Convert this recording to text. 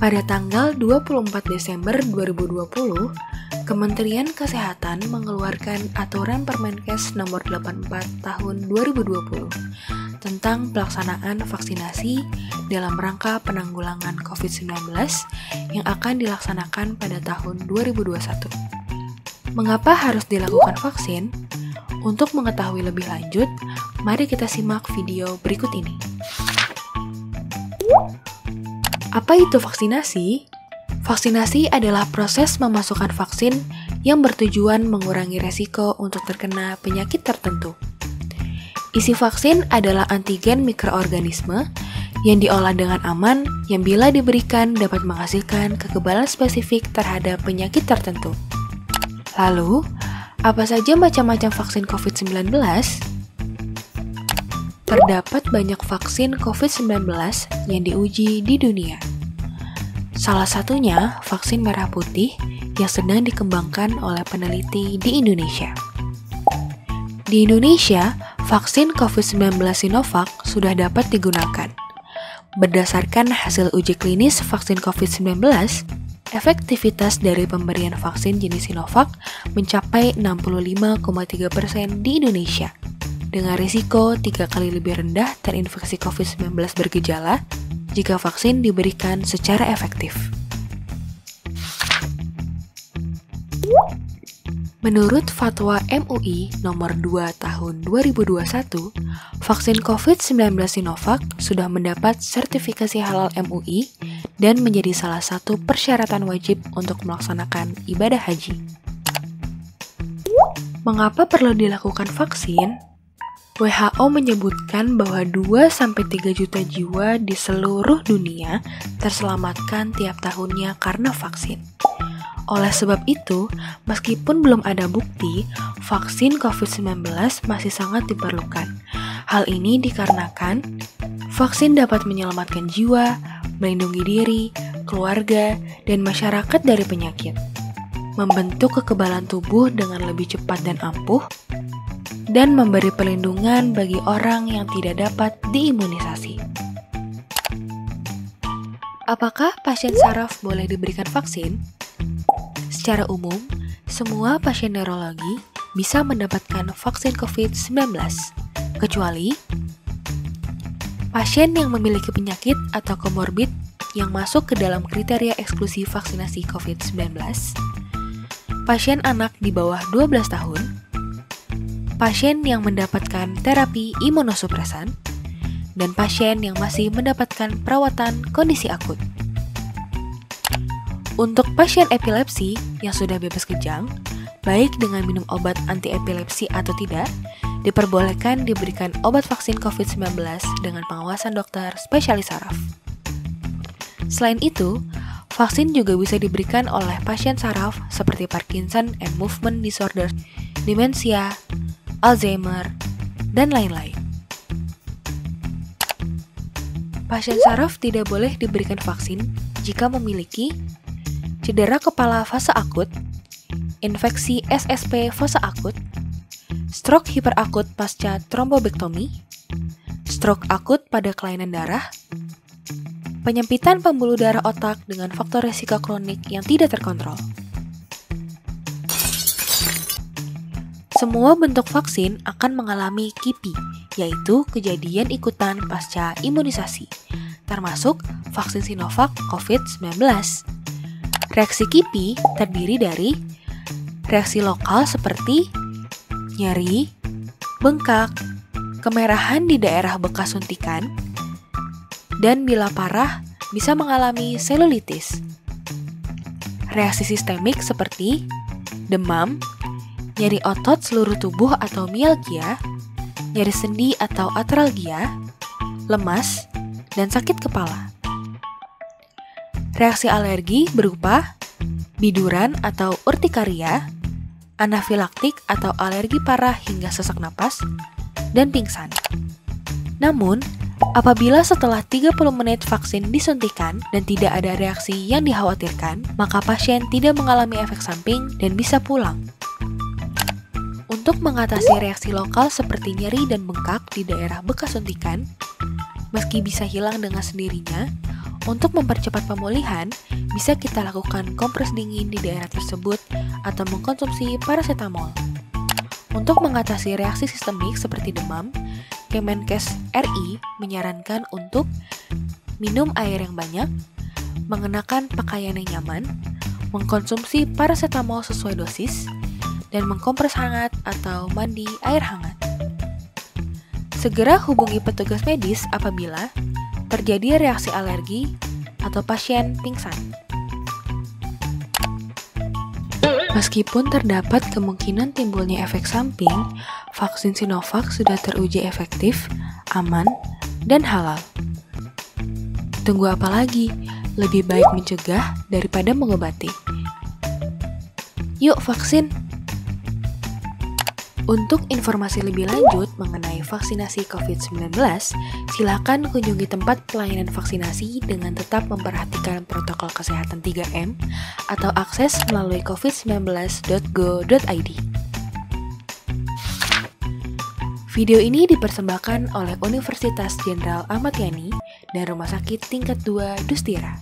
Pada tanggal 24 Desember 2020, Kementerian Kesehatan mengeluarkan Aturan Permenkes Nomor 84 Tahun 2020 tentang pelaksanaan vaksinasi dalam rangka penanggulangan COVID-19 yang akan dilaksanakan pada tahun 2021. Mengapa harus dilakukan vaksin? Untuk mengetahui lebih lanjut, mari kita simak video berikut ini. Apa itu vaksinasi? Vaksinasi adalah proses memasukkan vaksin yang bertujuan mengurangi resiko untuk terkena penyakit tertentu. Isi vaksin adalah antigen mikroorganisme yang diolah dengan aman yang bila diberikan dapat menghasilkan kekebalan spesifik terhadap penyakit tertentu. Lalu, apa saja macam-macam vaksin COVID-19? Terdapat banyak vaksin COVID-19 yang diuji di dunia. Salah satunya vaksin merah putih yang sedang dikembangkan oleh peneliti di Indonesia. Di Indonesia, vaksin COVID-19 Sinovac sudah dapat digunakan. Berdasarkan hasil uji klinis vaksin COVID-19, efektivitas dari pemberian vaksin jenis Sinovac mencapai 65,3% di Indonesia, dengan risiko 3 kali lebih rendah terinfeksi COVID-19 bergejala jika vaksin diberikan secara efektif. Menurut Fatwa MUI Nomor 2 Tahun 2021, vaksin COVID-19 Sinovac sudah mendapat sertifikasi halal MUI dan menjadi salah satu persyaratan wajib untuk melaksanakan ibadah haji. Mengapa perlu dilakukan vaksin? WHO menyebutkan bahwa 2-3 juta jiwa di seluruh dunia terselamatkan tiap tahunnya karena vaksin. Oleh sebab itu, meskipun belum ada bukti, vaksin COVID-19 masih sangat diperlukan. Hal ini dikarenakan vaksin dapat menyelamatkan jiwa, melindungi diri, keluarga, dan masyarakat dari penyakit, membentuk kekebalan tubuh dengan lebih cepat dan ampuh, dan memberi perlindungan bagi orang yang tidak dapat diimunisasi. Apakah pasien saraf boleh diberikan vaksin? Secara umum, semua pasien neurologi bisa mendapatkan vaksin COVID-19, kecuali pasien yang memiliki penyakit atau komorbid yang masuk ke dalam kriteria eksklusi vaksinasi COVID-19, pasien anak di bawah 12 tahun, pasien yang mendapatkan terapi imunosupresan, dan pasien yang masih mendapatkan perawatan kondisi akut. Untuk pasien epilepsi yang sudah bebas kejang, baik dengan minum obat anti-epilepsi atau tidak, diperbolehkan diberikan obat vaksin COVID-19 dengan pengawasan dokter spesialis saraf. Selain itu, vaksin juga bisa diberikan oleh pasien saraf seperti Parkinson and Movement Disorder, demensia, Alzheimer, dan lain-lain. Pasien saraf tidak boleh diberikan vaksin jika memiliki cedera kepala fase akut, infeksi SSP fase akut, stroke hiperakut pasca trombobektomi, stroke akut pada kelainan darah, penyempitan pembuluh darah otak dengan faktor risiko kronik yang tidak terkontrol. Semua bentuk vaksin akan mengalami KIPI, yaitu kejadian ikutan pasca imunisasi, termasuk vaksin Sinovac COVID-19. Reaksi KIPI terdiri dari reaksi lokal seperti nyeri, bengkak, kemerahan di daerah bekas suntikan, dan bila parah bisa mengalami selulitis. Reaksi sistemik seperti demam, nyeri otot seluruh tubuh atau mialgia, nyeri sendi atau atralgia, lemas, dan sakit kepala. Reaksi alergi berupa biduran atau urtikaria, anafilaktik atau alergi parah hingga sesak napas, dan pingsan. Namun, apabila setelah 30 menit vaksin disuntikan dan tidak ada reaksi yang dikhawatirkan, maka pasien tidak mengalami efek samping dan bisa pulang. Untuk mengatasi reaksi lokal seperti nyeri dan bengkak di daerah bekas suntikan, meski bisa hilang dengan sendirinya, Untuk mempercepat pemulihan, bisa kita lakukan kompres dingin di daerah tersebut atau mengkonsumsi paracetamol. Untuk mengatasi reaksi sistemik seperti demam, Kemenkes RI menyarankan untuk minum air yang banyak, mengenakan pakaian yang nyaman, mengkonsumsi paracetamol sesuai dosis, dan mengkompres hangat atau mandi air hangat. Segera hubungi petugas medis apabila terjadi reaksi alergi atau pasien pingsan. Meskipun terdapat kemungkinan timbulnya efek samping, vaksin Sinovac sudah teruji efektif, aman, dan halal. Tunggu apa lagi? Lebih baik mencegah daripada mengobati. Yuk vaksin! Untuk informasi lebih lanjut mengenai vaksinasi COVID-19, silakan kunjungi tempat pelayanan vaksinasi dengan tetap memperhatikan protokol kesehatan 3M atau akses melalui covid19.go.id. Video ini dipersembahkan oleh Universitas Jenderal Ahmad Yani dan Rumah Sakit Tingkat 2 Dustira.